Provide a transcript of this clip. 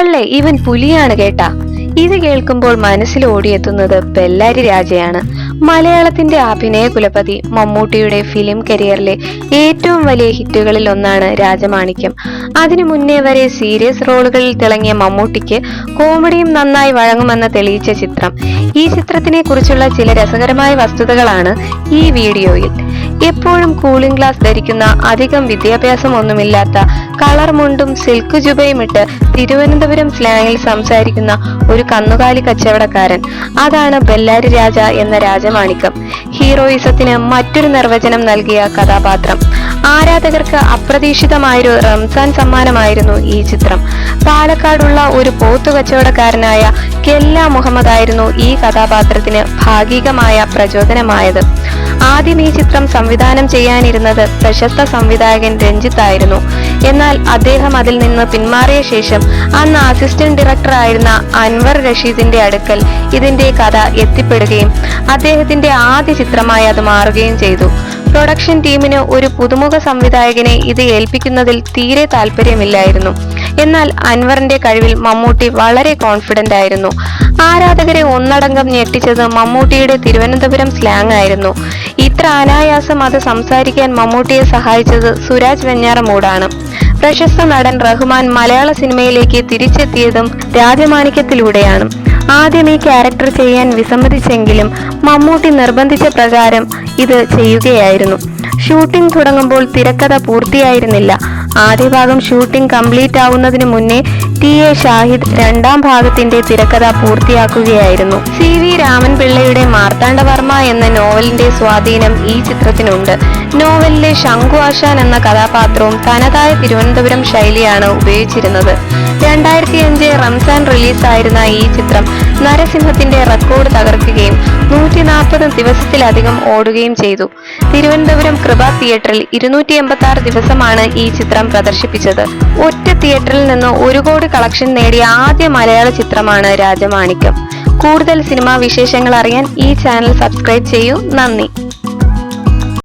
തള്ളെ ഇവൻ പുലിയാണ് കേട്ടാ. ഇത് കേൾക്കുമ്പോൾ മനസ്സിൽ ഓടിയെത്തുന്നത് ബെല്ലാരി രാജയാണ്. മലയാളത്തിന്റെ അഭിനയ കുലപതി മമ്മൂട്ടിയുടെ ഫിലിം കരിയറിലെ ഏറ്റവും വലിയ ഹിറ്റുകളിൽ ഒന്നാണ് രാജമാണിക്യം. അതിനു മുന്നേ വരെ സീരിയസ് റോളുകളിൽ തിളങ്ങിയ മമ്മൂട്ടിക്ക് കോമഡിയും നന്നായി വഴങ്ങുമെന്ന് തെളിയിച്ച ചിത്രം. ഈ ചിത്രത്തിനെ കുറിച്ചുള്ള ചില രസകരമായ വസ്തുതകളാണ് ഈ വീഡിയോയിൽ. എപ്പോഴും കൂളിംഗ് ഗ്ലാസ് ധരിക്കുന്ന, അധികം വിദ്യാഭ്യാസം ഒന്നുമില്ലാത്ത, കളർ മുണ്ടും സിൽക്ക് ജുബയും ഇട്ട് തിരുവനന്തപുരം സ്ലാങ്ങിൽ സംസാരിക്കുന്ന ഒരു കന്നുകാലി കച്ചവടക്കാരൻ, അതാണ് ബെല്ലാരി രാജ എന്ന രാജമാണിക്യം. ഹീറോയിസത്തിന് മറ്റൊരു നിർവചനം നൽകിയ കഥാപാത്രം. ആരാധകർക്ക് അപ്രതീക്ഷിതമായൊരു റംസാൻ സമ്മാനമായിരുന്നു ഈ ചിത്രം. പാലക്കാടുള്ള ഒരു പോത്തു കച്ചവടക്കാരനായ കെല്ല മുഹമ്മദ് ആയിരുന്നു ഈ കഥാപാത്രത്തിന് ഭാഗികമായ പ്രചോദനമായത്. ആദ്യം ഈ ചിത്രം സംവിധാനം ചെയ്യാനിരുന്നത് പ്രശസ്ത സംവിധായകൻ രഞ്ജിത്ത് ആയിരുന്നു. എന്നാൽ അദ്ദേഹം അതിൽ നിന്ന് പിന്മാറിയ ശേഷം അന്ന് അസിസ്റ്റന്റ് ഡയറക്ടർ ആയിരുന്ന അൻവർ റഷീദിന്റെ അടുക്കൽ ഇതിന്റെ കഥ എത്തിപ്പെടുകയും അദ്ദേഹത്തിന്റെ ആദ്യ ചിത്രമായി അത് മാറുകയും ചെയ്തു. പ്രൊഡക്ഷൻ ടീമിന് ഒരു പുതുമുഖ സംവിധായകനെ ഇത് ഏൽപ്പിക്കുന്നതിൽ തീരെ താല്പര്യമില്ലായിരുന്നു. എന്നാൽ അൻവറിന്റെ കഴിവിൽ മമ്മൂട്ടി വളരെ കോൺഫിഡന്റ് ആയിരുന്നു. ആരാധകരെ ഒന്നടങ്കം ഞെട്ടിച്ചത് മമ്മൂട്ടിയുടെ തിരുവനന്തപുരം സ്ലാങ് ആയിരുന്നു. ഇത്ര അനായാസം അത് സംസാരിക്കാൻ മമ്മൂട്ടിയെ സഹായിച്ചത് സുരാജ് വെഞ്ഞാറമൂടാണ്. പ്രശസ്ത നടൻ റഹ്മാൻ മലയാള സിനിമയിലേക്ക് തിരിച്ചെത്തിയതും രാജമാണിക്യത്തിലൂടെയാണ്. ആദ്യം ഈ ക്യാരക്ടർ ചെയ്യാൻ വിസമ്മതിച്ചെങ്കിലും മമ്മൂട്ടി നിർബന്ധിച്ച പ്രകാരം ഇത് ചെയ്യുകയായിരുന്നു. ഷൂട്ടിംഗ് തുടങ്ങുമ്പോൾ തിരക്കഥ പൂർത്തിയായിരുന്നില്ല. ആദ്യ ഭാഗം ഷൂട്ടിംഗ് കംപ്ലീറ്റ് ആവുന്നതിന് മുന്നേ ടി.എ. ഷാഹിദ് രണ്ടാം ഭാഗത്തിന്റെ തിരക്കഥ പൂർത്തിയാക്കുകയായിരുന്നു. സി.വി. രാമൻപിള്ളയുടെ മാർത്താണ്ഡവർമ്മ എന്ന നോവലിന്റെ സ്വാധീനം ഈ ചിത്രത്തിനുണ്ട്. നോവലിലെ ശംഖു ആശാൻ എന്ന കഥാപാത്രവും തനതായ തിരുവനന്തപുരം ശൈലിയാണ് ഉപയോഗിച്ചിരുന്നത്. 2005 റംസാൻ റിലീസായിരുന്ന ഈ ചിത്രം നരസിംഹത്തിന്റെ റെക്കോർഡ് തകർക്കുകയും 140 ദിവസത്തിലധികം ഓടുകയും ചെയ്തു. തിരുവനന്തപുരം കൃപ തിയേറ്ററിൽ 286 ദിവസമാണ് ഈ ചിത്രം പ്രദർശിപ്പിച്ചത്. ഒറ്റ തിയേറ്ററിൽ നിന്ന് 1 കോടി കളക്ഷൻ നേടിയ ആദ്യ മലയാള ചിത്രമാണ് രാജമാണിക്യം. കൂടുതൽ സിനിമാ വിശേഷങ്ങൾ അറിയാൻ ഈ ചാനൽ സബ്സ്ക്രൈബ് ചെയ്യൂ. നന്ദി.